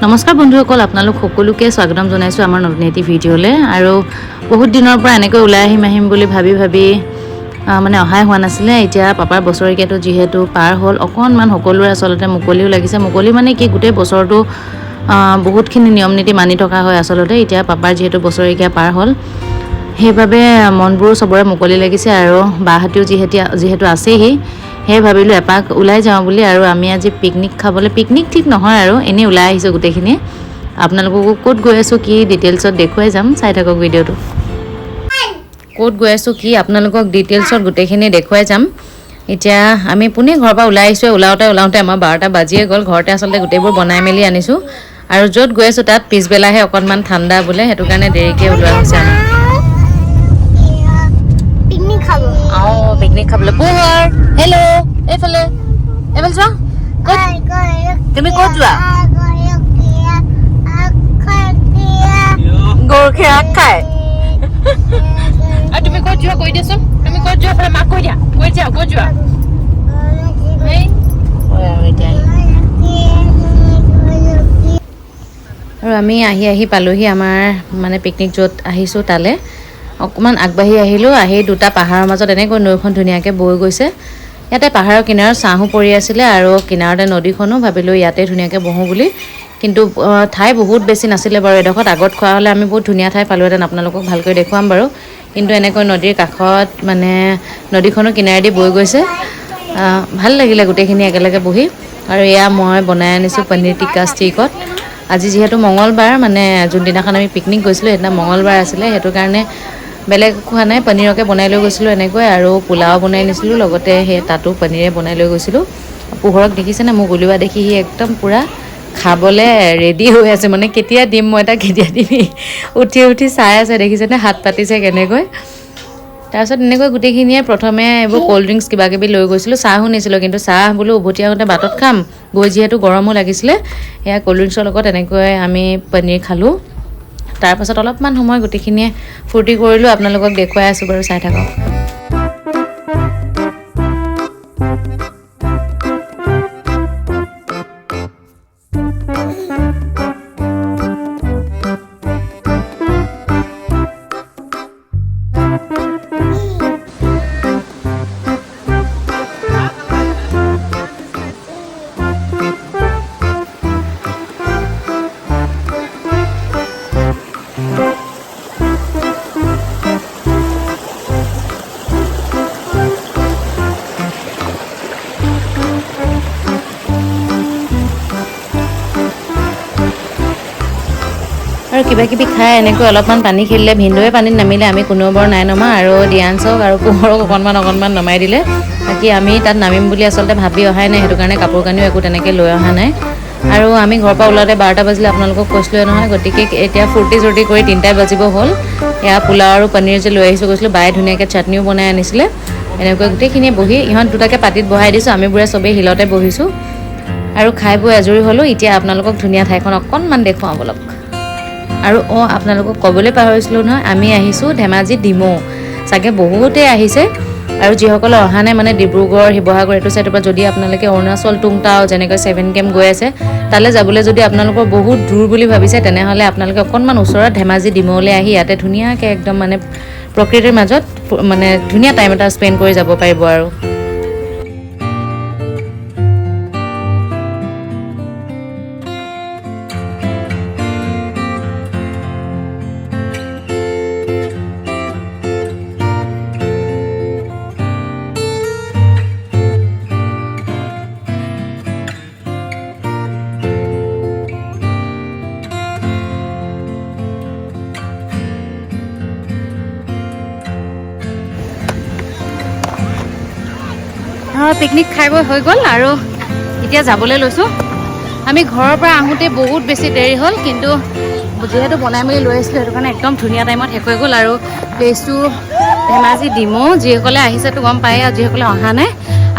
নমস্কাৰ বন্ধুসকল, আপোনালোক সকলোকে স্বাগতম জনাইছোঁ আমাৰ নতুন এটি ভিডিঅ'লৈ। আৰু বহুত দিনৰ পৰা এনেকৈ ওলাই আহিম বুলি ভাবি মানে অহাই হোৱা নাছিলে। এতিয়া পাপাৰ বছৰেকীয়াটো যিহেতু পাৰ হ'ল, অকণমান সকলোৰে আচলতে মুকলিও লাগিছে। মুকলি মানে কি, গোটেই বছৰটো বহুতখিনি নিয়ম নীতি মানি থকা হয় আচলতে। এতিয়া পাপাৰ যিহেতু বছৰেকীয়া পাৰ হ'ল, সেইবাবে মনবোৰ চবৰে মুকলি লাগিছে। আৰু বাহঁতেও যিহেতু আছেহি, সেই ভাবিলোঁ এপাক ওলাই যাওঁ বুলি। আৰু আমি আজি পিকনিক খাবলৈ, পিকনিক ঠিক নহয় আৰু এনেই ওলাই আহিছোঁ গোটেইখিনি। আপোনালোককো ক'ত গৈ আছোঁ কি ডিটেইলছত দেখুৱাই যাম, চাই থাকক ভিডিঅ'টো। ক'ত গৈ আছোঁ কি আপোনালোকক ডিটেইলছত গোটেইখিনি দেখুৱাই যাম। এতিয়া আমি পুনে ঘৰৰ পৰা ওলাই আহিছোঁ। ওলাওঁতে আমাৰ 12টা বাজিয়ে গ'ল। ঘৰতে আচলতে গোটেইবোৰ বনাই মেলি আনিছোঁ। আৰু য'ত গৈ আছোঁ তাত পিছবেলাহে অকণমান ঠাণ্ডা বোলে, সেইটো কাৰণে দেৰিকৈ ওলোৱা হৈছে আমাৰ। পিকনিক খাবলৈ পোহৰ। হেল্ল', এইফালে যোৱা। তুমি ক'ত যোৱা? গৰখীয়া আগ খাই। তুমি ক'ত যোৱা কৈ দিয়াচোন। তুমি ক'ত যোৱা ফালে মাক কৈ দিয়া। ক'ত যোৱা? আৰু আমি আহি পালোহি আমাৰ মানে পিকনিক য'ত আহিছোঁ তালৈ। অকণমান আগবাঢ়ি আহিলোঁ। আহি দুটা পাহাৰৰ মাজত এনেকৈ নৈখন ধুনীয়াকৈ বৈ গৈছে। ইয়াতে পাহাৰৰ কিনাৰত ছাঁহো পৰি আছিলে আৰু কিনাৰতে নদীখনো। ভাবিলোঁ ইয়াতে ধুনীয়াকৈ বহোঁ বুলি। কিন্তু ঠাই বহুত বেছি নাছিলে বাৰু এডোখৰত। আগত খোৱা হ'লে আমি বহুত ধুনীয়া ঠাই পালোঁহেঁতেন, আপোনালোকক ভালকৈ দেখুৱাম বাৰু। কিন্তু এনেকৈ নদীৰ কাষত মানে নদীখনো কিনাৰেদি বৈ গৈছে। ভাল লাগিলে গোটেইখিনি একেলগে বহি। আৰু এয়া মই বনাই আনিছোঁ পনীৰ টিক্কা ষ্টিকত। আজি যিহেতু মঙলবাৰ, মানে যোনদিনাখন আমি পিকনিক গৈছিলোঁ সেইদিনা মঙলবাৰ আছিলে, সেইটো কাৰণে বেলেগ খোৱা নাই। পনীৰকে বনাই লৈ গৈছিলোঁ এনেকৈ, আৰু পোলাও বনাই নিছিলোঁ লগতে। সেই তাতো পনীৰে বনাই লৈ গৈছিলোঁ। পোহৰক দেখিছেনে, মোক উলিওৱা দেখি সি একদম পূৰা খাবলৈ ৰেডি হৈ আছে। মানে কেতিয়া দিম মই তাক, কেতিয়া দিবি উঠি চাই আছে, দেখিছেনে হাত পাতিছে কেনেকৈ। তাৰপিছত এনেকৈ গোটেইখিনিয়ে প্ৰথমে এইবোৰ ক'ল্ড ড্ৰিংকছ কিবাকিবি লৈ গৈছিলোঁ। চাহো নিছিলোঁ, কিন্তু চাহ বোলো উভতি আহোঁতে বাটত খাম, গৈ যিহেতু গৰমো লাগিছিলে। সেয়া ক'ল্ড ড্ৰিংকছৰ লগত এনেকৈ আমি পনীৰ খালোঁ। তাৰপাছত অলপমান সময় গোটেইখিনিয়ে ফূৰ্তি কৰিলোঁ। আপোনালোকক দেখুৱাই আছোঁ বাৰু, চাই থাকক। আৰু কিবাকিবি খাই এনেকৈ অলপমান পানী খেলিলে। ভিনদেউৱে পানীত নামিলে, আমি কোনোবৰ নাই নমা। আৰু দিয়াঞ্চক আৰু পোহৰক অকণমান নমাই দিলে। বাকী আমি তাত নামিম বুলি আচলতে ভাবি অহাই নাই, সেইটো কাৰণে কাপোৰ কানিও একো তেনেকৈ লৈ অহা নাই। আৰু আমি ঘৰৰ পৰা ওলাওঁতে 12টা বাজিলে, আপোনালোকক কৈছিলোৱে নহয়। গতিকে এতিয়া ফূৰ্তি কৰি 3টাই বাজিব হ'ল। এয়া পোলাও আৰু পনীৰ যে লৈ আহিছোঁ কৈছিলোঁ, বায়ে ধুনীয়াকৈ চাটনিও বনাই আনিছিলে। এনেকৈ গোটেইখিনিয়ে বহি, ইহঁত দুটাকে পাতিত বহাই দিছোঁ, আমিবোৰে চবেই শিলতে বহিছোঁ। আৰু খাই বৈ আজৰি হ'লোঁ। এতিয়া আপোনালোকক ধুনীয়া ঠাইখন অকণমান দেখুৱাওঁ বলক। আৰু আপোনালোকক ক'বলৈ পাহৰিছিলোঁ নহয়, আমি আহিছোঁ ধেমাজি ডিমৌ। চাগে বহুতেই আহিছে। আৰু যিসকলে অহা নাই, মানে ডিব্ৰুগড়, শিৱসাগৰ এইটো চাইডৰ পৰা যদি আপোনালোকে অৰুণাচল টুংটাও যেনেকৈ 7 কেম্প গৈ আছে, তালৈ যাবলৈ যদি আপোনালোকৰ বহুত দূৰ বুলি ভাবিছে, তেনেহ'লে আপোনালোকে অকণমান ওচৰত ধেমাজি ডিমৌলৈ আহি ইয়াতে ধুনীয়াকৈ একদম মানে প্ৰকৃতিৰ মাজত মানে ধুনীয়া টাইম এটা স্পেণ্ড কৰি যাব পাৰিব আৰু। পিকনিক খাই বৈ হৈ গ'ল আৰু এতিয়া যাবলৈ লৈছোঁ। আমি ঘৰৰ পৰা আহোঁতে বহুত বেছি দেৰি হ'ল, কিন্তু যিহেতু বনাই মেলি লৈ আহিছিলোঁ, সেইটো কাৰণে একদম ধুনীয়া টাইমত শেষ হৈ গ'ল। আৰু প্লেচটো ধেমাজি ডিমৌ। যিসকলে আহিছেতো গম পায়, আৰু যিসকলে অহা নাই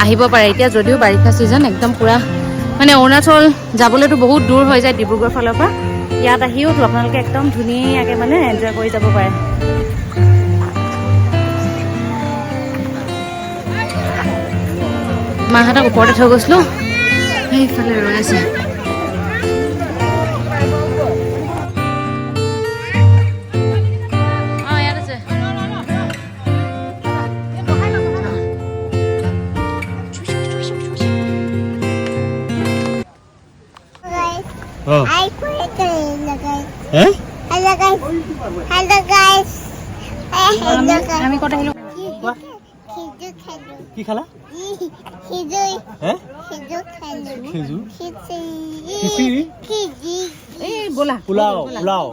আহিব পাৰে। এতিয়া যদিও বাৰিষা ছিজন, একদম পূৰা মানে অৰুণাচল যাবলৈতো বহুত দূৰ হৈ যায় ডিব্ৰুগড় ফালৰ পৰা। ইয়াত আহিওতো আপোনালোকে একদম ধুনীয়াকৈ মানে এনজয় কৰি যাব পাৰে। মাহঁতক ওপৰতে থৈ গৈছিলোঁ, সেইফালে ৰৈ আছে। I quit Hello guys. Hello guys. Hello guys. আমি কত আহিলো কি খালা এই বলা pulao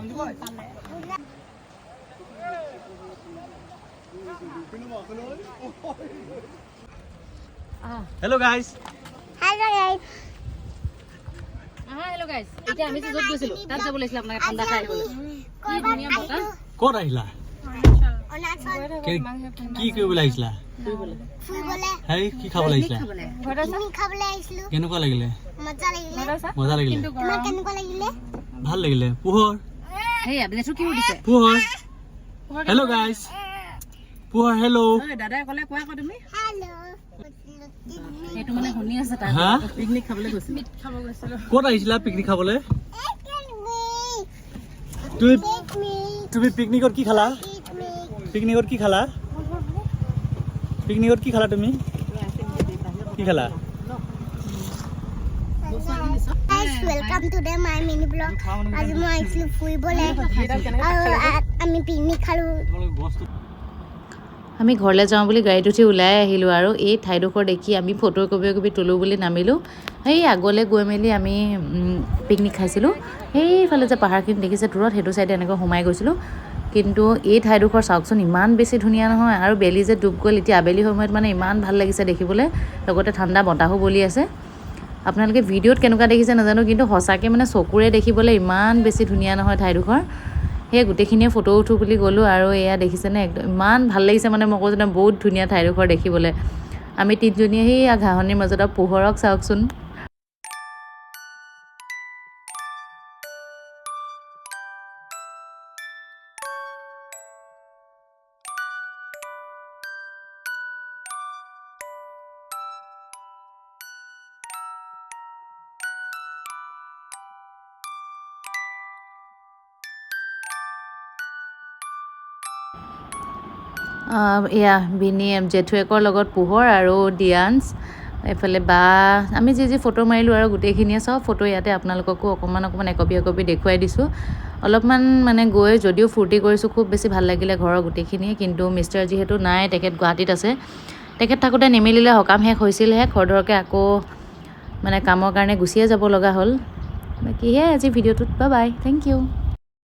Hello guys. Hello' guys এতিয়া আমি য'ত গৈছিলো তাত যাব লাগিছিল আপোনাক ঠাণ্ডা খাই আহিবলৈ কি ধুনীয়া বতাহ ক'ত আহিলা কি কৰিবলৈ আহিছিলা হেই কি খাবলৈ আহিছিলা কেনেকুৱা লাগিলে মজা লাগিলে ভাল লাগিলে পোহৰ হেই আপডেটটো কি দিছে পোহৰ হেল্ল' গাইস পোহৰ হেল্ল' দাদাই ক'লে কোৱা আকৌ তুমি এইটো মানে শুনি আছে তাত পিকনিক খাবলৈ গৈছিল ক'ত আহিছিলা পিকনিক খাবলৈ তুমি পিকনিকত কি খালা তুমি কি খালা তুমি কি খালা Welcome to the my mini blog. आज मैं actually ফুৰিবলৈ আমি পিকনিক খালো আমি ঘৰলৈ যাওঁ বুলি গাড়ীত উঠি ওলাই আহিলোঁ আৰু এই ঠাইডোখৰ দেখি আমি ফটো কপি তোলোঁ বুলি নামিলোঁ সেই আগলৈ গৈ মেলি আমি পিকনিক খাইছিলোঁ সেইফালে যে পাহাৰখিনি দেখিছে দূৰত সেইটো চাইডে এনেকৈ সোমাই গৈছিলোঁ কিন্তু এই ঠাইডোখৰ চাওকচোন ইমান বেছি ধুনীয়া নহয় আৰু বেলি যে ডুব গ'ল এতিয়া আবেলি সময়ত মানে ইমান ভাল লাগিছে দেখিবলৈ লগতে ঠাণ্ডা বতাহো বলি আছে আপোনালোকে ভিডিঅ'ত কেনেকুৱা দেখিছে নাজানো কিন্তু সঁচাকৈ মানে চকুৰে দেখিবলৈ ইমান বেছি ধুনীয়া নহয় ঠাইডোখৰ সেই গোটেইখিনিয়ে ফটো উঠো বুলি গ'লোঁ আৰু এয়া দেখিছেনে একদম ইমান ভাল লাগিছে মানে মই কৈছোঁ বহুত ধুনীয়া ঠাইডোখৰ দেখিবলৈ আমি তিনিজনীয়ে সেই ঘাঁহনিৰ মাজত পোহৰক চাওকচোন এয়া বিনি জেঠুৱেকৰ লগত পোহৰ আৰু ডিয়ান্স এইফালে বা আমি যি ফটো মাৰিলোঁ আৰু গোটেইখিনিয়ে চব ফটো ইয়াতে আপোনালোককো অকণমান একপি দেখুৱাই দিছোঁ অলপমান মানে গৈ যদিও ফূৰ্তি কৰিছোঁ খুব বেছি ভাল লাগিলে ঘৰৰ গোটেইখিনিয়ে কিন্তু মিষ্টাৰ যিহেতু নাই তেখেত গুৱাহাটীত আছে তেখেত থাকোঁতে নিমিলিলে সকাম শেষ হৈছিলহে খৰধৰকৈ আকৌ মানে কামৰ কাৰণে গুচিয়ে যাব লগা হ'ল বাকী সেয়াই আজি ভিডিঅ'টোত বাই বাই থেংক ইউ